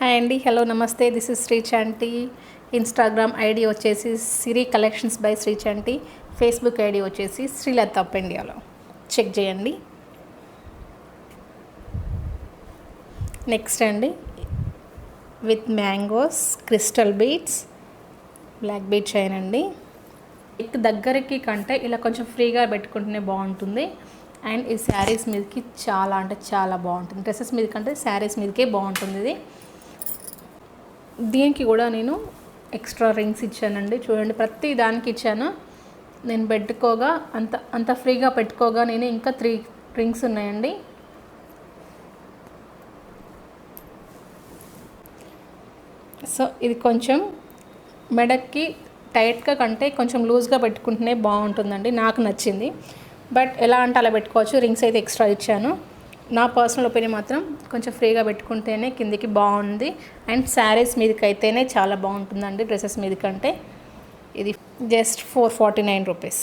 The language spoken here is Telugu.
హాయ్ అండి, hello, namaste. This is Shri Chanti. Instagram ID వచ్చేసి Siri collections by Shri Chanti. Facebook ID వచ్చేసి శ్రీలత ఆఫ్ ఇండియాలో చెక్ చేయండి. నెక్స్ట్ అండి, with mangoes, crystal beads, black bead chain అండి. దగ్గరికి కంటే ఇలా కొంచెం ఫ్రీగా పెట్టుకుంటేనే బాగుంటుంది. అండ్ ఈ శారీస్ మీదకి చాలా అంటే చాలా బాగుంటుంది. డ్రెస్సెస్ మీద కంటే శారీస్ మీదకే బాగుంటుంది ఇది. దీనికి కూడా నేను ఎక్స్ట్రా రింగ్స్ ఇచ్చానండి. చూడండి, ప్రతి దానికి ఇచ్చాను. నేను పెట్టుకోగా అంత ఫ్రీగా పెట్టుకోగా నేను ఇంకా 3 రింగ్స్ ఉన్నాయండి. సో ఇది కొంచెం మెడకి టైట్గా కంటే కొంచెం లూజ్గా పెట్టుకుంటేనే బాగుంటుందండి. నాకు నచ్చింది. బట్ ఎలా అంటే అలా పెట్టుకోవచ్చు. రింగ్స్ అయితే ఎక్స్ట్రా ఇచ్చాను. నా పర్సనల్ ఒపీనియన్ మాత్రం కొంచెం ఫ్రీగా పెట్టుకుంటేనే కిందికి బాగుంది. అండ్ శారీస్ మీదకి అయితేనే చాలా బాగుంటుందండి డ్రెస్సెస్ మీద కంటే. ఇది జస్ట్ 449 రూపీస్.